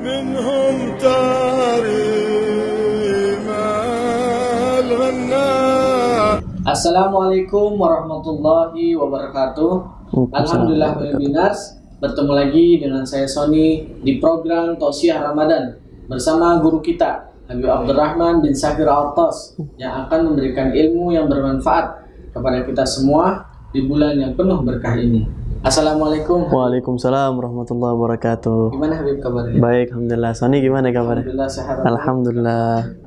منهم تاريخ الغناء. Assalamualaikum warahmatullahi wabarakatuh. Alhamdulillah webinars, bertemu lagi dengan saya Sony di program Tausiah Ramadan bersama guru kita Habib Abdurrahman bin Safir Al-Tas yang akan memberikan ilmu yang bermanfaat kepada kita semua di bulan yang penuh berkah ini. Assalamualaikum. Waalaikumsalam warahmatullahi wabarakatuh. Gimana Habib kabarnya? Baik, alhamdulillah. Sony gimana kabarnya? Alhamdulillah sehat. Alhamdulillah.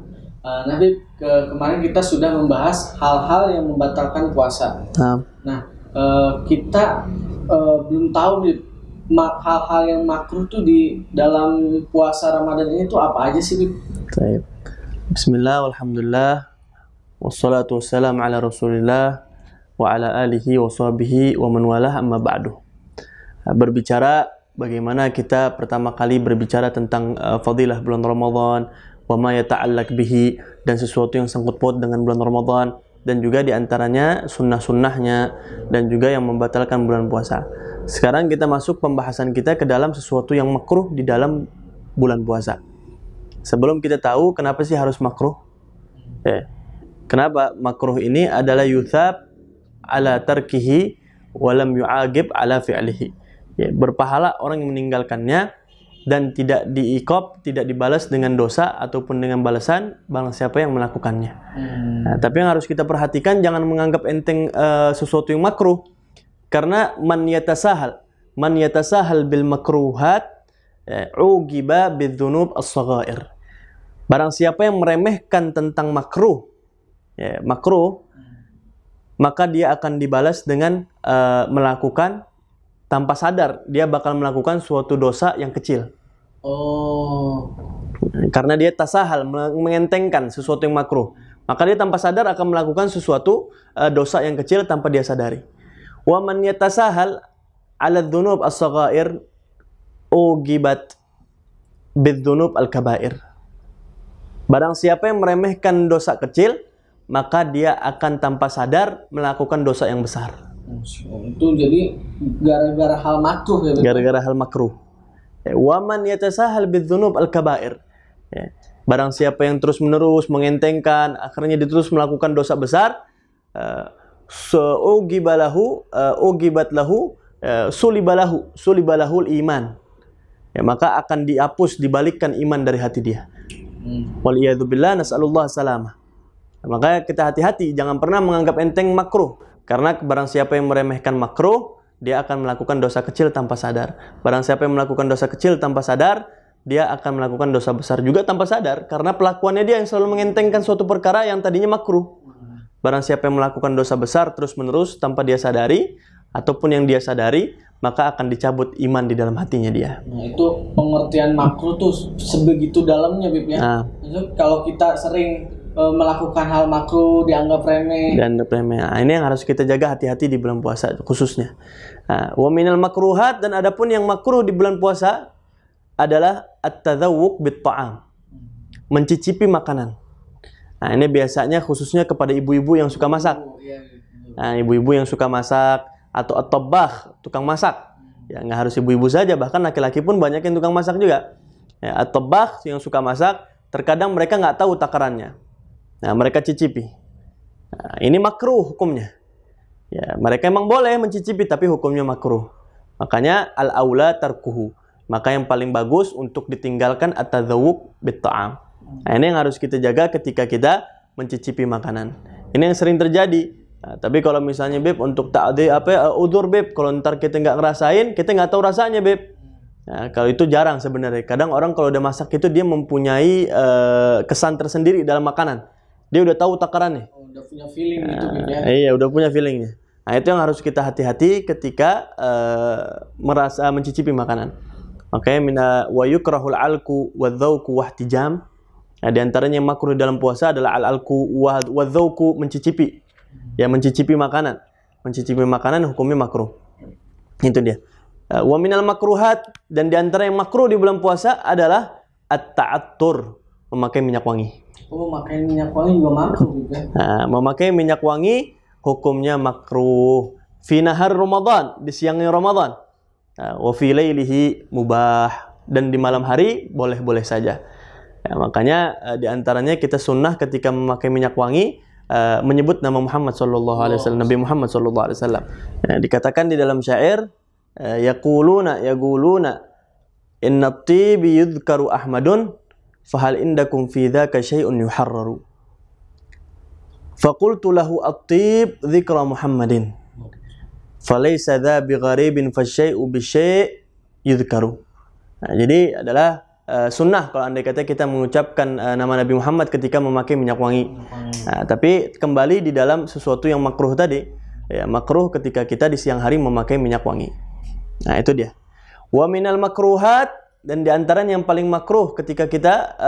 Habib, kemarin kita sudah membahas hal-hal yang membatalkan puasa. Nah, kita belum tahu nih hal-hal yang makruh tuh di dalam puasa Ramadan ini tuh apa aja sih, Bib? Baik. Bismillah, alhamdulillah. Wassalatu wassalamu ala Rasulillah wa ala alihi wa sahbihi wa man walah, amma ba'du. Berbicara bagaimana kita pertama kali berbicara tentang fadilah bulan Ramadan, wa ma yata'allaq bihi, dan sesuatu yang sangkut paut dengan bulan Ramadan, dan juga diantaranya sunnah-sunnahnya, dan juga yang membatalkan bulan puasa. Sekarang kita masuk pembahasan kita ke dalam sesuatu yang makruh di dalam bulan puasa. Sebelum kita tahu kenapa sih harus makruh, kenapa makruh ini adalah yuthab ala tarkihi walam yu'agib ala fi'lihi, berpahala orang yang meninggalkannya dan tidak diikop, tidak dibalas dengan dosa ataupun dengan balasan barang siapa yang melakukannya. Nah, tapi yang harus kita perhatikan, jangan menganggap enteng sesuatu yang makruh, karena man yatasahal bil makruhat ugiba bidzunub as-saghair. Barang siapa yang meremehkan tentang makruh, maka dia akan dibalas dengan melakukan tanpa sadar, dia bakal melakukan suatu dosa yang kecil. Karena dia tasahal, mengentengkan sesuatu yang makruh, maka dia tanpa sadar akan melakukan sesuatu dosa yang kecil tanpa dia sadari. Wa man yatasahal 'ala dzunub as-saghair ugibat bidzunub al-kabair. Barang siapa yang meremehkan dosa kecil, maka dia akan tanpa sadar melakukan dosa yang besar. Itu jadi gara-gara hal makruh ya? Gara-gara hal makruh. Wa man yatasahal bidzunub al-kabair. Barang siapa yang terus-menerus mengentengkan, akhirnya dia terus melakukan dosa besar, sulibalahul iman. Maka akan dihapus, dibalikkan iman dari hati dia. Waliyadzubillah, nas'alullah salamah. Maka kita hati-hati, jangan pernah menganggap enteng makruh, karena barang siapa yang meremehkan makruh, dia akan melakukan dosa kecil tanpa sadar. Barang siapa yang melakukan dosa kecil tanpa sadar, dia akan melakukan dosa besar juga tanpa sadar, karena pelakuannya dia yang selalu mengentengkan suatu perkara yang tadinya makruh. Barang siapa yang melakukan dosa besar terus-menerus tanpa dia sadari, ataupun yang dia sadari, maka akan dicabut iman di dalam hatinya dia. Nah, itu pengertian makruh tuh sebegitu dalamnya, Bib, ya. Kalau kita sering melakukan hal makruh dianggap remeh. Nah, ini yang harus kita jaga hati-hati di bulan puasa khususnya. Wa minal makruhat, dan adapun yang makruh di bulan puasa adalah at-tadzawwuq bit-ta'am, mencicipi makanan. Nah, ini biasanya khususnya kepada ibu-ibu yang suka masak. Nah, ibu-ibu yang suka masak atau at-tabbakh, tukang masak. Ya, nggak harus ibu-ibu saja, bahkan laki-laki pun banyak yang tukang masak juga. At-tabbakh yang suka masak, terkadang mereka nggak tahu takarannya. Nah, mereka cicipi. Nah, ini makruh hukumnya. Ya, mereka emang boleh mencicipi, tapi hukumnya makruh. Makanya al-aula tarkuhu. Maka yang paling bagus untuk ditinggalkan at-tadzawwuq bit-ta'am. Nah, ini yang harus kita jaga ketika kita mencicipi makanan. Ini yang sering terjadi. Nah, tapi kalau misalnya Beb, untuk udzur Beb, kalau ntar kita nggak ngerasain, kita nggak tahu rasanya Beb. Nah, kalau itu jarang sebenarnya. Kadang orang kalau udah masak itu dia mempunyai kesan tersendiri dalam makanan. Dia udah tahu takarannya. Udah punya feeling gitu Beb, ya. Iya, udah punya feelingnya. Nah, itu yang harus kita hati-hati ketika merasa mencicipi makanan. Oke, mina wa yukrahul alku wadzauqu wahtijam. Nah, di antaranya yang makruh dalam puasa adalah al-alku wadzauqu, mencicipi. Ya, mencicipi makanan. Mencicipi makanan hukumnya makruh. Itu dia. Wa minal makruhat, dan di antara yang makruh di bulan puasa adalah at-ta'attur, memakai minyak wangi. Memakai minyak wangi juga makruh juga. Nah, memakai minyak wangi hukumnya makruh. Fi nahar Ramadan, di siangnya Ramadan. Wa fi lailihi mubah. dan di malam hari boleh-boleh saja. Ya, makanya di antaranya kita sunnah ketika memakai minyak wangi menyebut nama Muhammad sallallahu alaihi wasallam, Nabi Muhammad sallallahu alaihi wasallam. Dikatakan di dalam syair, yaquluna inna at-tibi yudhkaru Ahmadun fahal indakum fi dzaka syai'un yuharraru. Faqultu lahu at-tib dzikra Muhammadin falaysa dza bigharibin fasyai'u bisyai' yudhkaru. Jadi adalah sunnah kalau andai kata kita mengucapkan nama Nabi Muhammad ketika memakai minyak wangi. Tapi kembali di dalam sesuatu yang makruh tadi, ya, makruh ketika kita di siang hari memakai minyak wangi. Nah, itu dia. Wa minal makruhat, dan di antaranya yang paling makruh ketika kita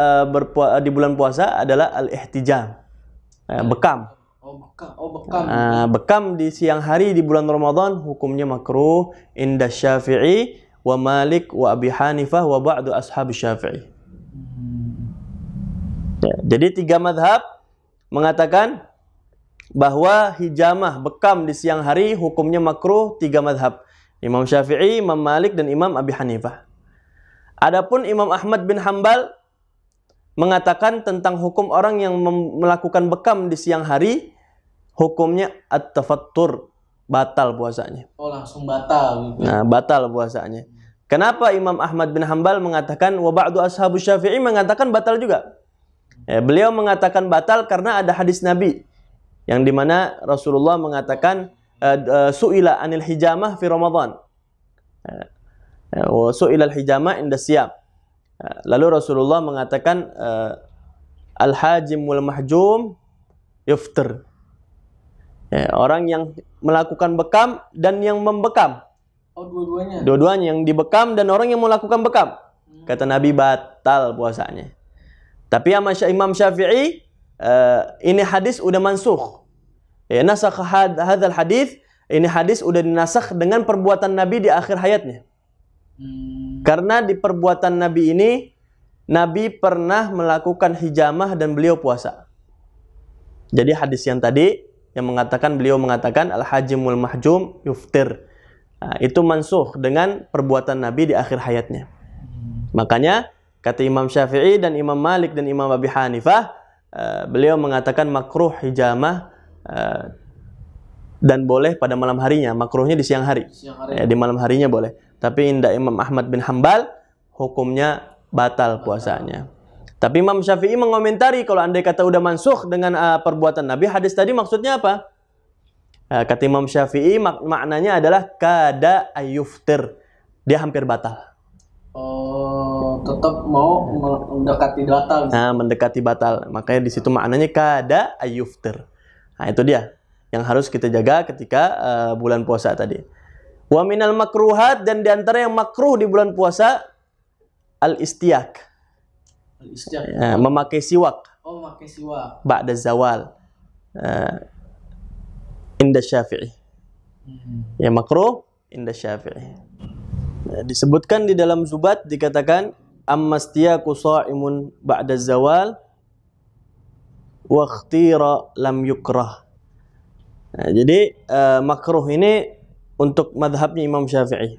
di bulan puasa adalah al-ihtijam. Bekam. Bekam di siang hari di bulan Ramadan hukumnya makruh inda Syafi'i wa Malik wa Abi Hanifah wa ba'du ashab Syafi'i. Ya, jadi 3 madhab mengatakan bahwa hijamah bekam di siang hari hukumnya makruh 3 madhab. Imam Syafi'i, Imam Malik, dan Imam Abi Hanifah. Adapun Imam Ahmad bin Hanbal mengatakan tentang hukum orang yang melakukan bekam di siang hari, hukumnya at-tafattur, batal puasanya. Oh, langsung batal gitu. Nah, batal puasanya. Kenapa Imam Ahmad bin Hanbal mengatakan wa ba'du ashabus Syafi'i mengatakan batal juga? Ya, beliau mengatakan batal karena ada hadis Nabi yang dimana Rasulullah mengatakan su'ila anil hijamah fi Ramadan. Wa su'ila al-hijamah inda siyam. Lalu Rasulullah mengatakan al-hajim wal mahjum yuftir. Ya, orang yang melakukan bekam dan yang membekam. Oh, dua-duanya. Dua-duanya, yang dibekam dan orang yang melakukan bekam. Kata Nabi batal puasanya. Tapi Imam Syafi'i ini hadis udah mansukh. Ya, nasakh hadzal hadis, ini hadis udah dinasakh dengan perbuatan Nabi di akhir hayatnya. Karena di perbuatan Nabi ini Nabi pernah melakukan hijamah dan beliau puasa. Jadi hadis yang tadi yang beliau mengatakan al-hajimul mahjum yuftir. Nah, itu mansuh dengan perbuatan Nabi di akhir hayatnya. Makanya kata Imam Syafi'i dan Imam Malik dan Imam Abi Hanifah, beliau mengatakan makruh hijamah dan boleh pada malam harinya. Makruhnya di siang hari. Ya, di malam harinya boleh. Tapi indah Imam Ahmad bin Hanbal hukumnya batal puasanya. Tapi Imam Syafi'i mengomentari kalau andai kata udah mansuh dengan perbuatan Nabi, hadis tadi maksudnya apa? Kata Imam Syafi'i maknanya adalah kada ayuftir. Dia hampir batal. Oh, tetap mau mendekati batal. Nah, mendekati batal. Makanya di situ maknanya kada ayuftir. Nah, itu dia yang harus kita jaga ketika bulan puasa tadi. Wa minal makruhat, dan di antara yang makruh di bulan puasa al-istiyak. Ya, memakai siwak. Oh, memakai siwak. Ba'da zawal. Inda Syafi'i. Ya, makruh inda Syafi'i. Disebutkan di dalam Zubat dikatakan ammastiyaku sha'imun ba'da zawal wa ikhtira lam yukrah. Jadi makruh ini untuk madhabnya Imam Syafi'i.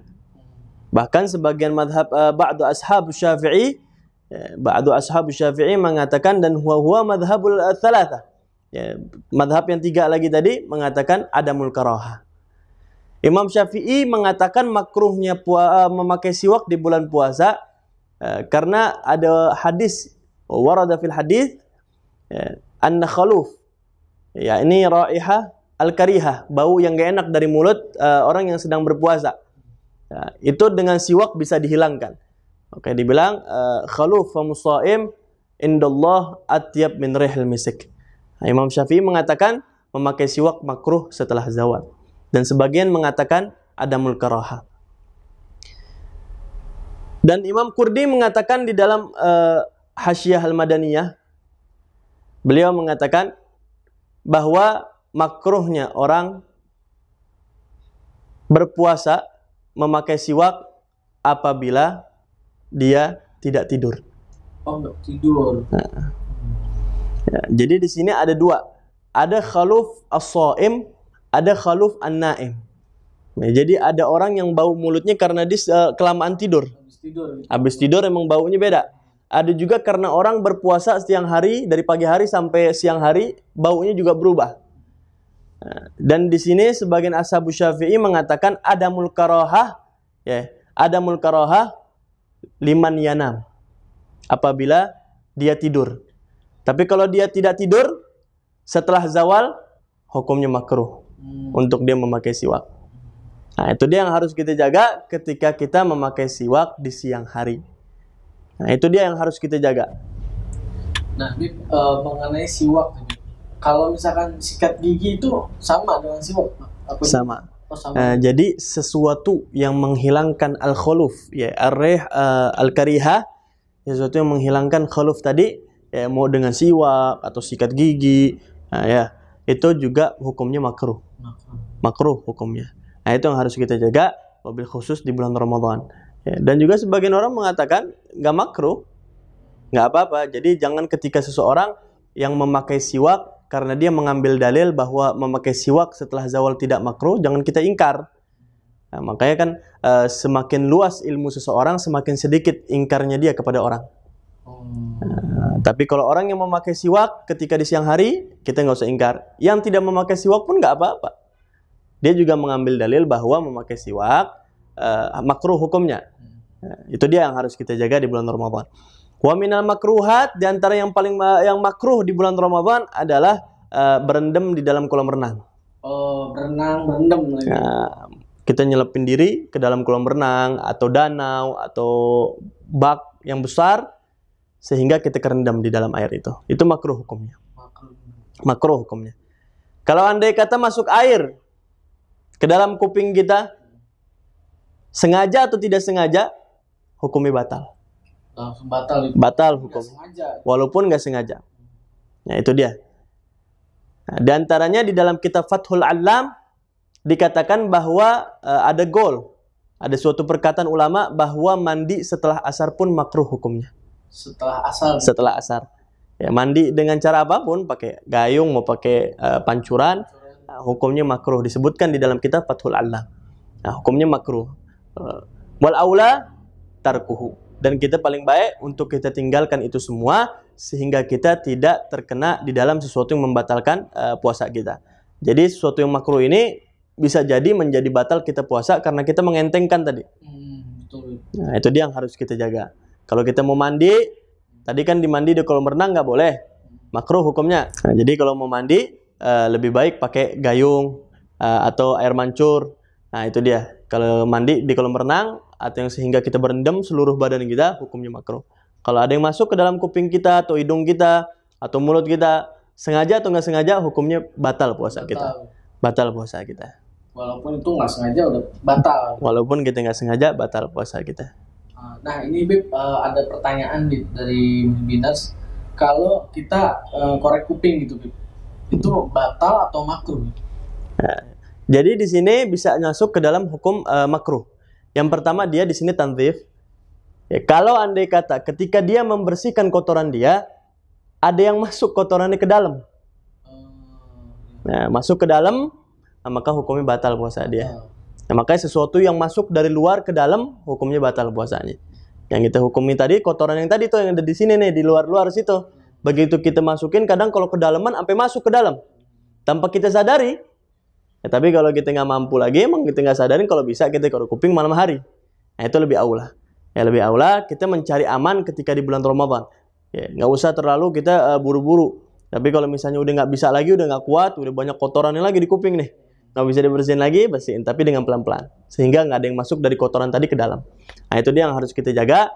Bahkan sebagian madhab ba'du ashab Syafi'i mengatakan dan huwa madhabul thalatha. Ya, madhab yang 3 lagi tadi mengatakan adamul karahah. Imam Syafi'i mengatakan makruhnya memakai siwak di bulan puasa karena ada hadis warada fil hadis anna khaluf, ya ini raihah al-karihah, bau yang gak enak dari mulut orang yang sedang berpuasa. Ya, itu dengan siwak bisa dihilangkan. Oke, dibilang khaluf fa musaim indallah atyab min rihil misik. Nah, Imam Syafi'i mengatakan memakai siwak makruh setelah zawal. Dan sebagian mengatakan adamul karaha. Dan Imam Qurdi mengatakan di dalam Hasyiyah Al-Madaniyah, beliau mengatakan bahwa makruhnya orang berpuasa memakai siwak apabila dia tidak tidur. Oh, enggak tidur. Nah. Ya, jadi di sini ada 2. Ada khaluf as-shaim, ada khaluf an-naim. Jadi ada orang yang bau mulutnya karena dia kelamaan tidur. Habis tidur emang baunya beda. Ada juga karena orang berpuasa siang hari, dari pagi hari sampai siang hari, baunya juga berubah. Dan di sini sebagian ashabu Syafi'i mengatakan adamul karahah, ya, adamul karahah liman yanam, apabila dia tidur. Tapi kalau dia tidak tidur setelah zawal, hukumnya makruh untuk dia memakai siwak. Nah, itu dia yang harus kita jaga ketika kita memakai siwak di siang hari. Nah, itu dia yang harus kita jaga. Nah, Bib, mengenai siwak, kalau misalkan sikat gigi itu sama dengan siwak? Sama. Oh, sama. Jadi sesuatu yang menghilangkan al-khuluf, ya, ar-rih al-karihah, sesuatu yang menghilangkan khuluf tadi, ya, mau dengan siwak atau sikat gigi, nah, ya, itu juga hukumnya makruh. Makruh hukumnya. Nah, itu yang harus kita jaga, wabil khusus di bulan Ramadan. Ya, dan juga sebagian orang mengatakan nggak makruh, nggak apa-apa. Jadi jangan ketika seseorang yang memakai siwak karena dia mengambil dalil bahwa memakai siwak setelah zawal tidak makruh, jangan kita ingkar. Nah, makanya kan semakin luas ilmu seseorang, semakin sedikit ingkarnya dia kepada orang. Tapi kalau orang yang memakai siwak ketika di siang hari, kita nggak usah ingkar. Yang tidak memakai siwak pun nggak apa-apa. Dia juga mengambil dalil bahwa memakai siwak makruh hukumnya. Itu dia yang harus kita jaga di bulan Ramadan. Wa minal makruhat, di antara yang paling yang makruh di bulan Ramadan adalah berendam di dalam kolam renang. Oh, berendam lagi. Nah, kita nyelepin diri ke dalam kolam renang atau danau atau bak yang besar sehingga kita kerendam di dalam air itu. Itu makruh hukumnya. Makruh hukumnya. Kalau andai kata masuk air ke dalam kuping kita, sengaja atau tidak sengaja, hukumnya batal. Langsung batal itu. Batal hukum. Walaupun nggak sengaja. Nah, itu dia. Nah, di antaranya di dalam kitab Fathul Alam dikatakan bahwa ada gol, ada suatu perkataan ulama bahwa mandi setelah asar pun makruh hukumnya. Setelah asar. Setelah asar. Ya, mandi dengan cara apapun, pakai gayung, mau pakai pancuran, hukumnya makruh, disebutkan di dalam kitab Fathul Alam. Nah, hukumnya makruh. Wal aula tarkuhu, dan kita paling baik untuk kita tinggalkan itu semua sehingga kita tidak terkena di dalam sesuatu yang membatalkan puasa kita. Jadi sesuatu yang makruh ini bisa jadi menjadi batal kita puasa karena kita mengentengkan tadi. Betul. Nah, itu dia yang harus kita jaga. Kalau kita mau mandi, tadi kan dimandi di kolam renang nggak boleh, makruh hukumnya. Nah, jadi kalau mau mandi lebih baik pakai gayung atau air mancur. Nah, itu dia. Kalau mandi di kolam renang atau yang sehingga kita berendam seluruh badan kita, hukumnya makruh. Kalau ada yang masuk ke dalam kuping kita atau hidung kita atau mulut kita, sengaja atau nggak sengaja, hukumnya batal puasa kita. Batal puasa kita. Walaupun itu nggak sengaja udah batal. Walaupun kita nggak sengaja, batal puasa kita. Nah, ini Bib, ada pertanyaan Bib dari Binars. Kalau kita korek kuping gitu Bib, itu batal atau makruh? Nah, jadi di sini bisa masuk ke dalam hukum makruh. Yang pertama, dia di sini tanzif. Ya, kalau andai kata ketika dia membersihkan kotoran dia, ada yang masuk kotorannya ke dalam. Nah, masuk ke dalam, nah, maka hukumnya batal puasa dia. Nah, makanya sesuatu yang masuk dari luar ke dalam, hukumnya batal puasanya. Yang kita hukumi tadi, kotoran yang tadi tuh yang ada di sini nih, di luar-luar situ. Begitu kita masukin, kadang kalau kedalaman sampai masuk ke dalam, tanpa kita sadari. Ya, tapi kalau kita nggak mampu lagi, emang kita nggak sadarin, kalau bisa kita korek kuping malam hari. Nah, itu lebih aula. Ya, lebih aula kita mencari aman ketika di bulan Ramadan. Ya, nggak usah terlalu kita buru-buru. Tapi kalau misalnya udah nggak bisa lagi, udah nggak kuat, udah banyak kotorannya lagi di kuping nih, nggak bisa dibersihin lagi, bersihin. Tapi dengan pelan-pelan, sehingga nggak ada yang masuk dari kotoran tadi ke dalam. Nah, itu dia yang harus kita jaga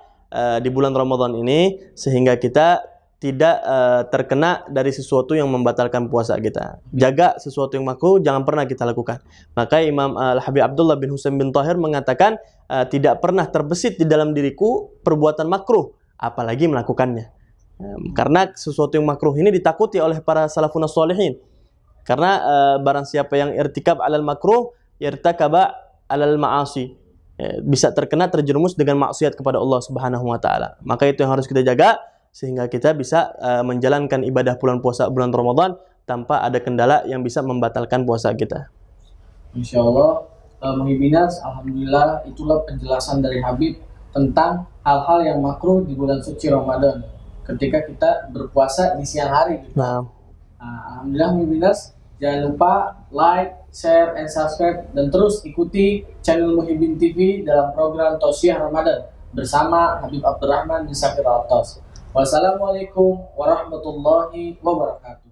di bulan Ramadan ini, sehingga kita tidak terkena dari sesuatu yang membatalkan puasa kita. Jaga sesuatu yang makruh, jangan pernah kita lakukan. Maka Imam Al-Habib Abdullah bin Husain bin Tahir mengatakan, tidak pernah terbesit di dalam diriku perbuatan makruh, apalagi melakukannya. Karena sesuatu yang makruh ini ditakuti oleh para salafun sholihin. Karena barang siapa yang irtikab alal makruh, irtakaba alal ma'asi. Bisa terkena, terjerumus dengan maksiat kepada Allah Subhanahu wa taala. Maka itu yang harus kita jaga, sehingga kita bisa menjalankan ibadah bulan puasa bulan Ramadan tanpa ada kendala yang bisa membatalkan puasa kita. Insya Allah Muhibbinars, alhamdulillah itulah penjelasan dari Habib tentang hal-hal yang makruh di bulan suci Ramadan ketika kita berpuasa di siang hari. Nah, alhamdulillah Muhibbinars, jangan lupa like, share, and subscribe, dan terus ikuti channel Muhibbin TV dalam program Tausiah Ramadan bersama Habib Abdurrahman bin Safir Al-Tos. Wassalamualaikum warahmatullahi wabarakatuh.